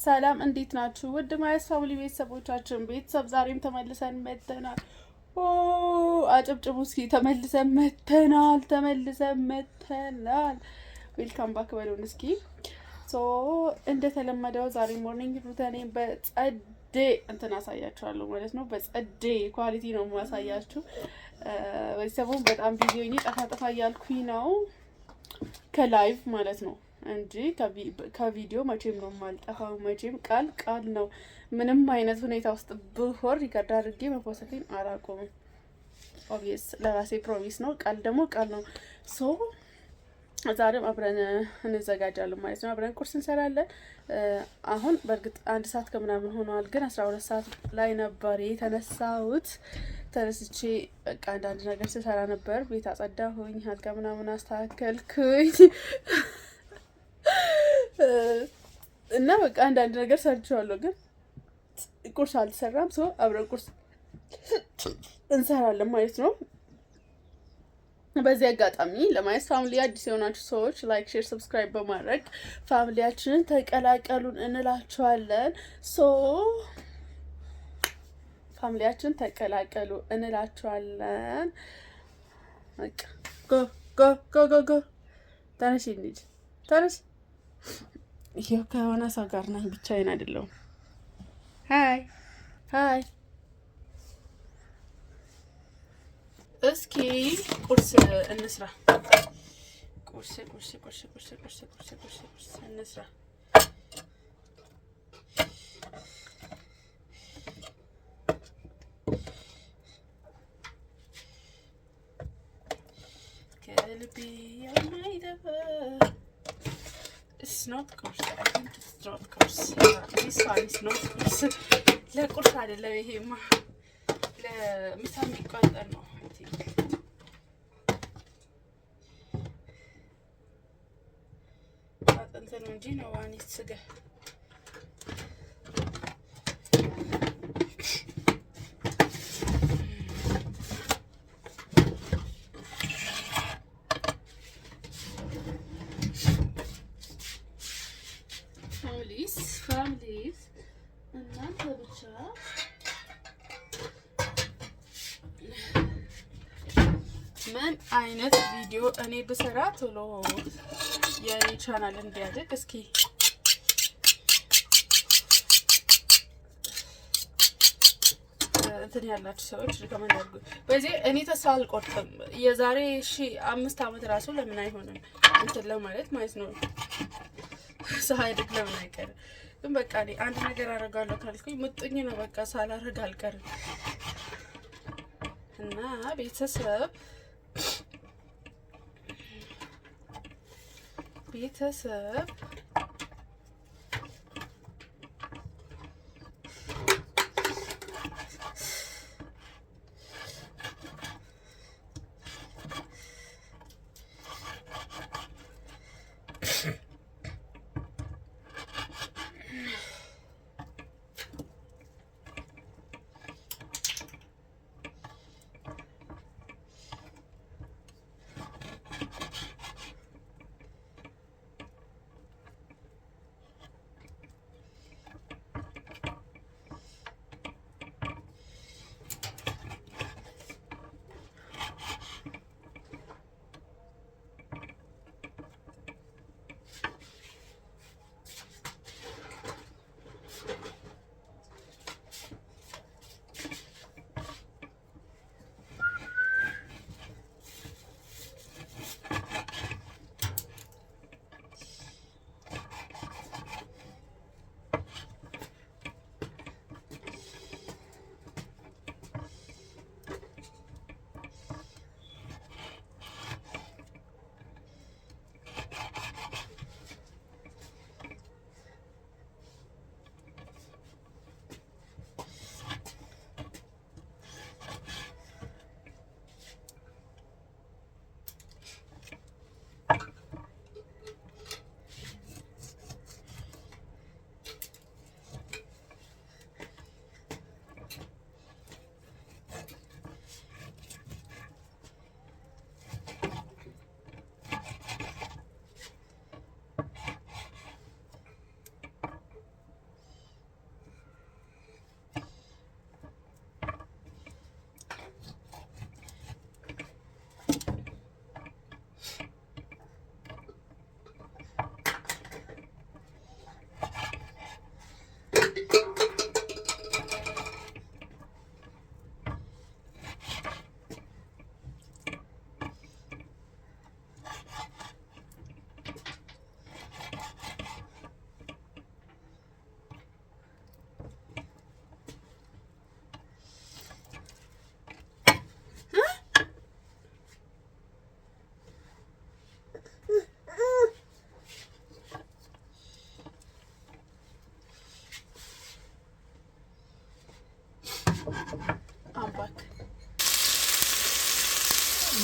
ሰላም እንዴት ናችሁ? ውድ ማያስ ፋሚሊ ቤተሰቦቻችን ዛሬም ተመልሰን መጥተናል። ኦ አጨብጭቡ እስኪ። ተመልሰን መጥተናል። ዌልካም ባክ በሉን እስኪ። ሶ እንደተለመደው ዛሬ ሞርኒንግ ሩተኔን በጸዴ እንትን አሳያችኋለሁ ማለት ነው። በጸዴ ኳሊቲ ነው ማሳያችሁ። ቤተሰቡን በጣም ቢዚ ሆኜ ጠፋ እያልኩኝ ነው ከላይቭ ማለት ነው እንጂ ከቪዲዮ መቼም ነው የማልጠፋው። መቼም ቃል ነው። ምንም አይነት ሁኔታ ውስጥ ብሆን ሪከርድ አድርጌ መፖሰቴን አላቆምም። ኦብቪየስ ለራሴ ፕሮሚስ ነው። ቃል ደግሞ ቃል ነው። ሶ ዛሬም አብረን እንዘጋጃለን ማለት ነው። አብረን ቁርስ እንሰራለን። አሁን በእርግጥ 1 ሰዓት ከምናምን ሆኗል፣ ግን 12 ሰዓት ላይ ነበር የተነሳሁት። ተነስቼ በቃ አንዳንድ ነገር ስሰራ ነበር። ቤት አጸዳሁኝ፣ አልጋ ምናምን አስተካከልኩኝ እና በቃ አንዳንድ ነገር ሰርቼዋለሁ፣ ግን ቁርስ አልሰራም። ሶ አብረን ቁርስ እንሰራለን ማለት ነው። በዚህ አጋጣሚ ለማየት ፋሚሊ አዲስ የሆናችሁ ሰዎች ላይክ፣ ሼር፣ ሰብስክራይብ በማድረግ ፋሚሊያችንን ተቀላቀሉን እንላችኋለን። ሶ ፋሚሊያችን ተቀላቀሉ እንላችኋለን። በቃ ጎ ተነሽ ልጅ ተነሽ። ይሄው ከሆነ ሰው ጋር ነኝ፣ ብቻዬን አይደለሁም። ሃይ እስኪ ቁርስ እንስራ። ቁርስ እንስራ። ከልቤ የማይጠፋ It's not course. I think it's not course. This one is not course. ለቁርስ አይደለም ይሄማ ለምሳ የሚቋጠር ነው። አጥንት ነው እንጂ ነው ዋኒት ስጋ ፋሚሊስ እናንተ ብቻ ምን አይነት ቪዲዮ እኔ ብሰራ ቶሎ የኔ ቻናል እንዲያድግ እስኪ እንትን ያላችሁ ሰዎች ሪኮመንድ አድርጉ። በዚህ እኔ ተስፋ አልቆርጥም። የዛሬ 5 ዓመት ራሱ ለምን አይሆንም እንትን ለማለት ማለት ነው። ሳይድግ ለምን አይቀርም? ግን በቃ እኔ አንድ ነገር አደርጋለሁ ካልኩኝ ሙጥኝ ነው። በቃ ሳላደርግ አልቀርም። እና ቤተሰብ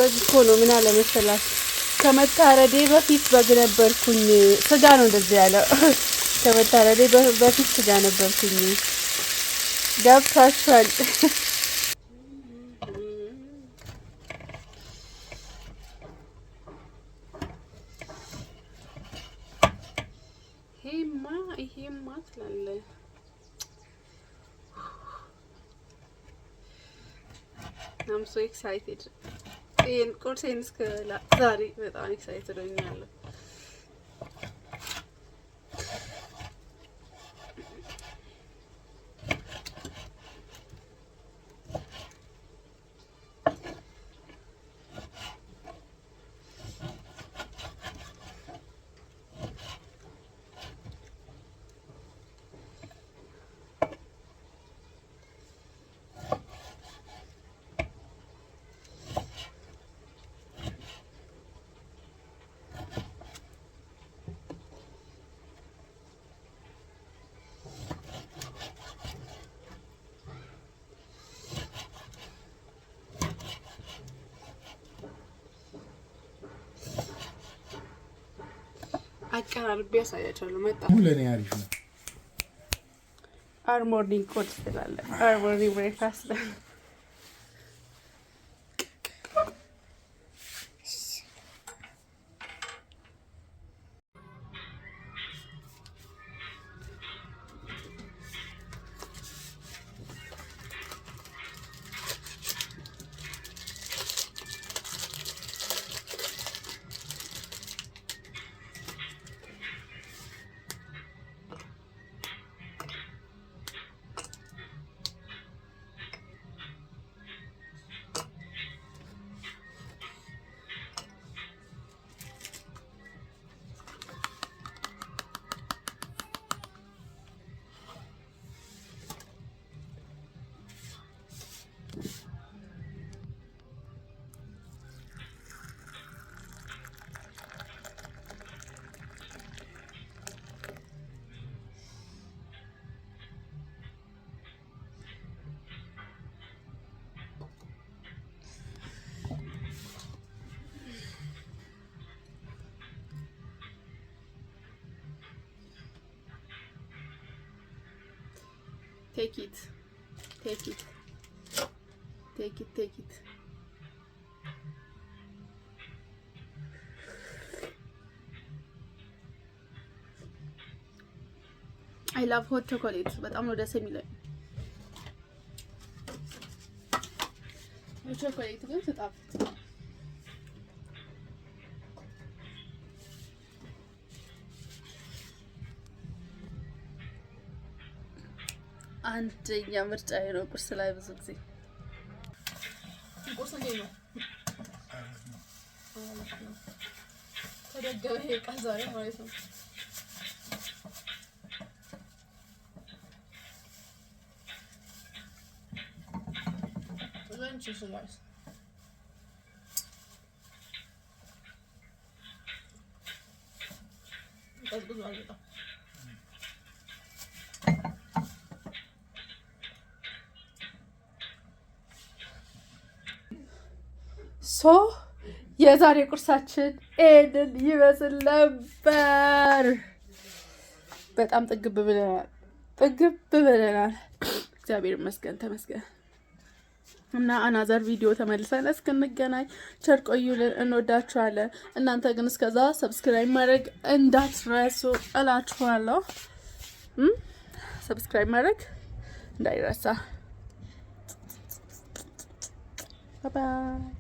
በግ እኮ ነው። ምን አለ መሰላችሁ ከመታረዴ በፊት በግ ነበርኩኝ። ስጋ ነው እንደዚህ ያለው። ከመታረዴ በፊት ስጋ ነበርኩኝ። ገብታችኋል? ይሄማ ትላለህ። I'm so excited. ይሄን ቁርሴን እስከላ ዛሬ በጣም ኤክሳይትድ ሆኛለሁ። አቀራርቤ ያሳያችኋለሁ። መጣ ለኔ አሪፍ ነው። አር ሞርኒንግ ኮድ ስላለ አር ሞርኒንግ ብሬክፋስት Take it. Take it. Take it. Take it. I love hot chocolate, but I'm not a similar. Chocolate, good stuff. አንደኛ ምርጫዬ ነው ቁርስ ላይ ብዙ ጊዜ ቁርስ እንዴት ነው ተደገበ ይሄ ቃል ዛሬ ማለት ነው። lunch is nice. That's good one. ሶ የዛሬ ቁርሳችን ኤድን ይመስል ነበር። በጣም ጥግብ ብለናል። እግዚአብሔር ይመስገን ተመስገን። እና አናዘር ቪዲዮ ተመልሰን እስክንገናኝ ቸር ቆዩልን። እንወዳችኋለን። እናንተ ግን እስከዛ ሰብስክራይብ ማድረግ እንዳትረሱ እላችኋለሁ። ሰብስክራይብ ማድረግ እንዳይረሳ። ባይ ባይ።